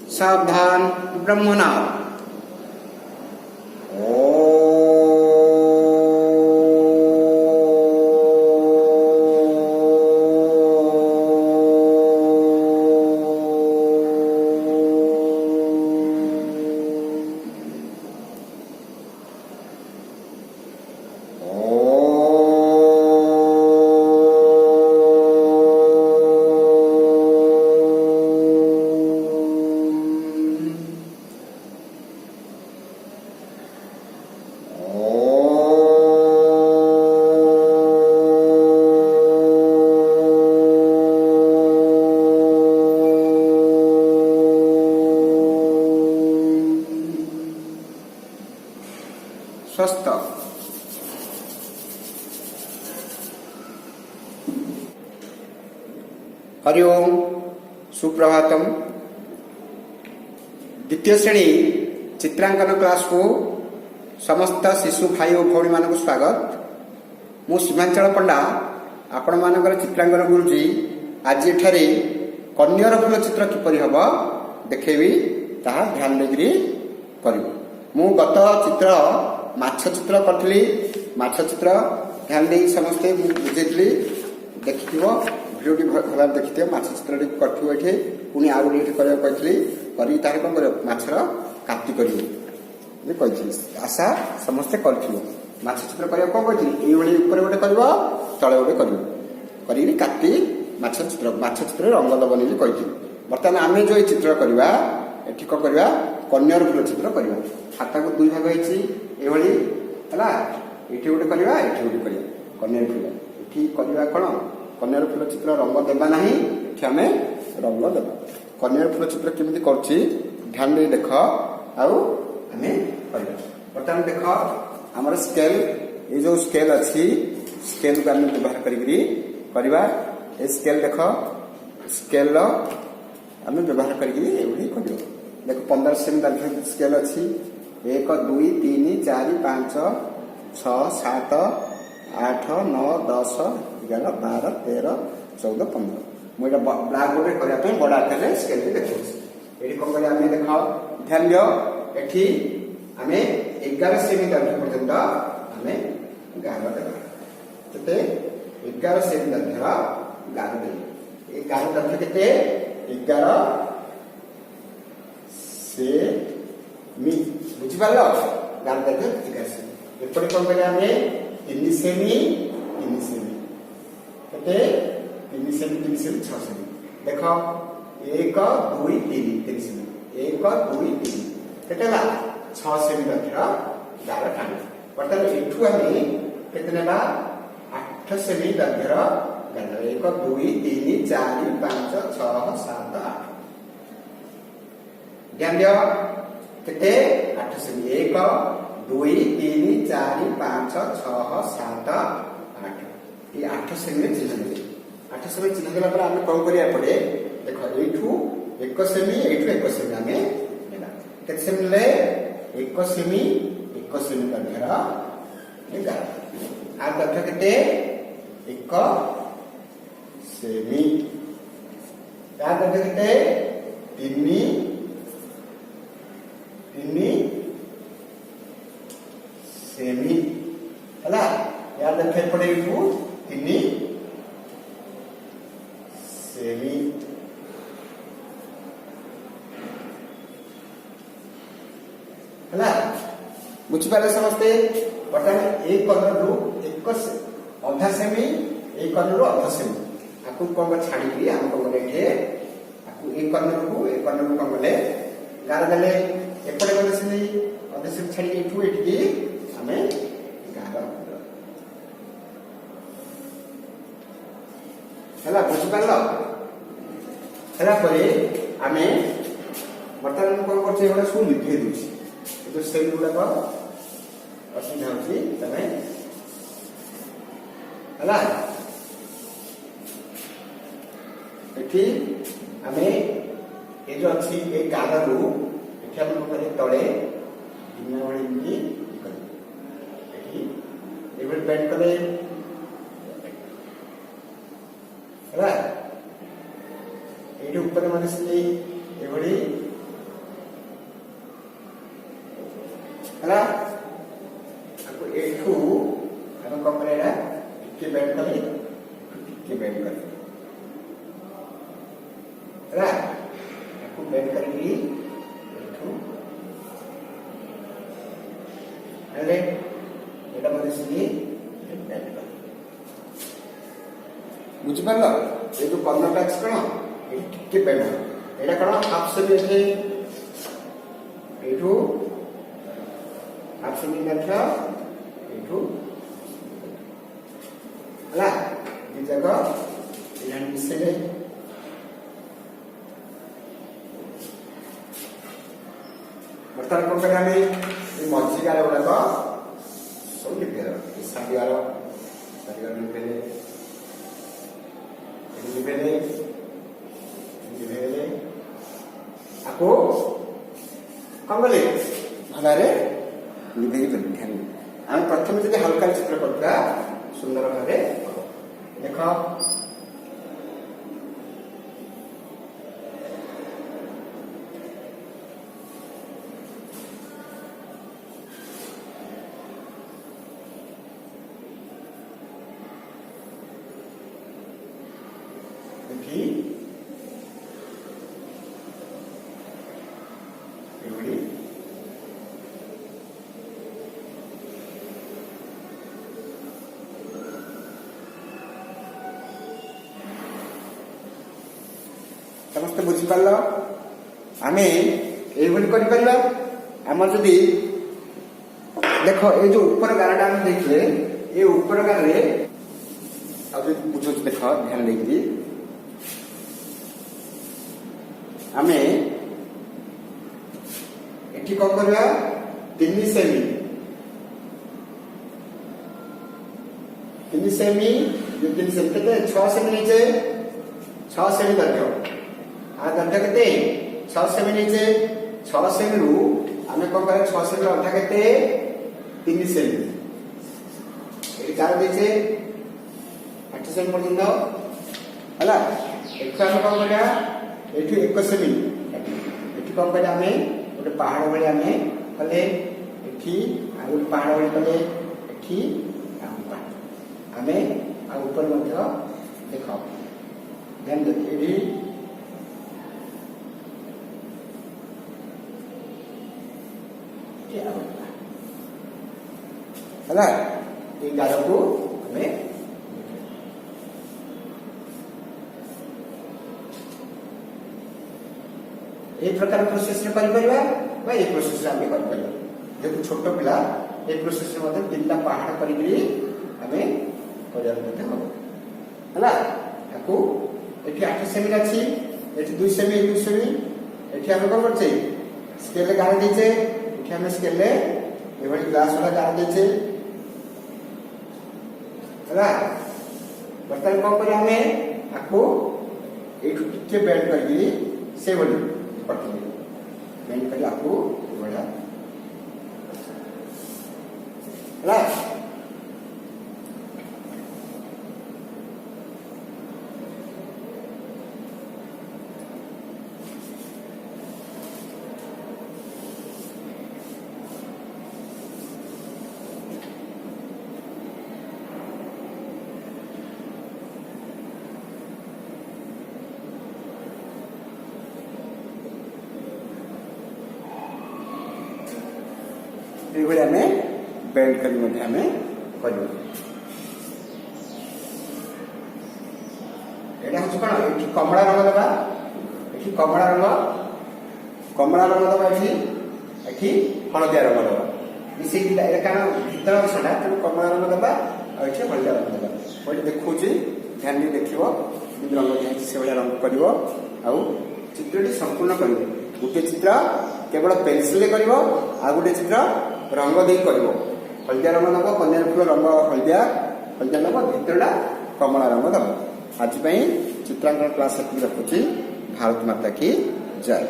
सावधान ब्रह्मनाथ। स्वस्थ। हरि ओम, सुप्रभातम। द्वितीय श्रेणी चित्रांकन क्लास को समस्त शिशु भाई और भौणी मान स्वागत। मु सीमांचल पंडा आपण मानकर चित्रांकन गुरुजी आज एठारे कन्यर फूल चित्र किपरि हब देखेबी ताहा ध्यान देकरी करिवो। मु गत चित्र माछ चित्र करथली। माछ चित्र ध्यान दे समस्ते बुझेतली देखिथिबो। भिडियोटी भला देखिथिबो। माछ चित्र करथिबो एठे पुनी आउ एठे करय कहथली करी तार कोन करय माछर काटी करिवो जे कहथली। आशा समस्ते करथिबो। माछ चित्र करय कोन कहथली एई भली ऊपर गोटे करबो तळे गोटे करबो करी काटी माछ चित्र रंग दबनी जे कहथली। बर्तमान आमे जो चित्र करबा एठी को करबा कन्यर फूल चित्र करबा। खाता को दुई भाग होईची एभली हला एठी गोटे करबा एठी गोटे करबा कन्यर फूल। एठी करबा कोन कन्यर फूल चित्र रंग देबा नाही एठी हमें रंग देबा। कन्यर फूल चित्र केमिति करछि ध्यान दे देख आउ हमें करबा। बर्तमान देख हमर स्केल ए जो स्केल अछि स्केल को हमें व्यवहार करिकरी करबा। ए स्केल देख स्केल लो हमें व्यवहार करिकरी एभली करबा। देखो 15 सेमी दाखिल स्केल अछि 1 2 3 4 5 6 7 8 9 10 11 12 13 14 15 मुझे ब्लैक बोर्ड रे करया पे बड़ा आकार स्केल पे देखो। एठी कोन करे हमें देखो ध्यान दियो। एठी हमें 11 सेमी दाखिल पर्यंत हमें गार देबा। केते 11 सेमी दाखिल गार देबा। ए गार दाखिल केते 11 से मी बुझी पालो गार दाखिल 11 सेमी। एपरे कोन करे हमें 3 सेमी केते 3 सेमी 6 सेमी। देखो 1 2 3 सेमी 1 2 3 केतेला 6 सेमी दाखिल गार टाणी। बर्तमान एठू हमें केते नेबा 8 सेमी दाखिल गार 1 2 3 4 5 6 7 8 ध्यान दियो केते 8 सेमी 1 2 3 4 5 6 7 8 ये 8 सेमी चिन्ह दे। 8 सेमी चिन्ह देला पर हमें कोन करिया पड़े देखो एठू 1 सेमी एठू 1 सेमी हमें लेला। केते सेमी ले 1 सेमी का घेरा ये गार आ दक्ष केते 1 सेमी या दक्ष केते 3 सेमी हला या देखे पड़े इठू 3 सेमी हला बुझी पाले समस्ते। बर्तमान एक कलर रु 1 आधा सेमी एक कलर रु आधा सेमी आकु कोन छाडी की हम कोन एठे आकु एक कलर रु कोन बोले गार देले एपटे गले से आधा सेमी छाडी एठू एठी हमें गार हला बुझी पालो। हला परे हमें बर्तमान कोन करछे एबे सु लिखे दोछि तो सेल गुडा को असुविधा होछि तमे हला एठी हमें ए जो अछि ए गार रु एठी हम करे तळे दिना वाली इनकी एठी एबे पेंट करे हला एठी ऊपर माने से एबडी टिके बेंड करी टिके बेंड करी ହେଲା ତାକୁ ବେଣ୍ଡ କରିକି ଏଠୁ ହେଲେ ଏଟା ମଧ୍ୟ ସିଏ ବେଣ୍ଡ କର ବୁଝିପାରିଲ ଏ ଯୋଉ କର୍ଣ୍ଣରଟା ଅଛି କଣ ଏଠି ଟିକେ ବେଣ୍ଡ ଏଇଟା କଣ ହାଫ ସେମି ଏଠି ଏଠୁ ହାଫ ସେମି ଦେଖ ଏଠୁ ହେଲା ଦି ଜାଗ ଏଇଟା ମିଶେଇଲେ ବର୍ତ୍ତମାନ କଣ କରିବା ଆମେ ଏ ମଝି ଗାର ଗୁଡାକ ସବୁ ଲିପେଇଦେବା ସାରିଗାର ଲିପେଇଲେ ଲିପେଇଲେ ଆକୁ କଣ କଲେ ଭଲରେ ଲିପେଇ ଧ୍ୟାନ ଆମେ ପ୍ରଥମେ ଯଦି ହାଲକା ଚିତ୍ର କରିବା ସୁନ୍ଦର ଭାବେ ଦେଖ ଏଠି ଏଭଳି ସମସ୍ତେ ବୁଝିପାରିଲ ଆମେ এইଭଳି କରିପାରିବା ଆମର ଯଦି ଦେଖ এই ଯୋଉ ଉପର ଗାରଟା ଆମେ ଦେଖିଲେ এই ଉପର ଗାରରେ ଆଉ ଯଦି ବୁଝୁଛୁ ଦେଖ ଧ୍ୟାନ ଦେଇକି ଆମେ ଏଠି କଣ କରିବା 3 ସେମି जो 3 सेमी केते 6 सेमी नीचे 6 सेमी दर्घ्य आ दर्घ्य केते 6 सेमी नीचे 6 सेमी रु आमे कौन करे 6 सेमी अधा केते 3 सेमी ए कार देछे 8 सेमी पर्यंत हला एठा हम कौन करिया एठू 1 सेमी एठी कौन करिया आमे गोटे पहाड़ भली आमे कले एठी आ गोटे पहाड़ भली कले एठी आमे आ ऊपर मध्य देखो ध्यान दे एठी क्या हला ए गार को हमें ए प्रकार प्रोसेस रे करि परिबा बा ए प्रोसेस रे हमें करि परिबा जेतु छोट पिला ए प्रोसेस रे मते तीनटा पहाड़ करिकरी हमें परिवार मते हो हला ताकू एठी 8 सेमी अछि एठी 2 सेमी एठी हमें कोन करछे स्केल गार देछे एठी हमें स्केल ले एवढी ग्लास वाला गार देछे हला बर्तन कोन करी हमें ताकू एठू टिके बेंड करी से बोली पट्टी बेंड करी आपको बड़ा हला ये हमें बेंड करी मध्य हमें करियो एटा हछ कोन एठी कमला रंग दबा एठी कमला रंग दबा एठी हळदिया रंग दबा मिसे एटा कारण भीतर छडा त कमला रंग दबा आ एठी हळदिया रंग दबा ओइ देखुची ध्यान दे देखिबो रंग जे से वाला रंग करिवो आ चित्रटी संपूर्ण करिवो गुटे चित्र केवल पेंसिल ले करिवो आ गुटे चित्र रंग दे करिवो हल्दिया रंग दबो कन्या फूल रंग हल्दिया दबो भितरटा कमला रंग दबो आज चित्रांकन क्लास रखुची। भारत माता की जय।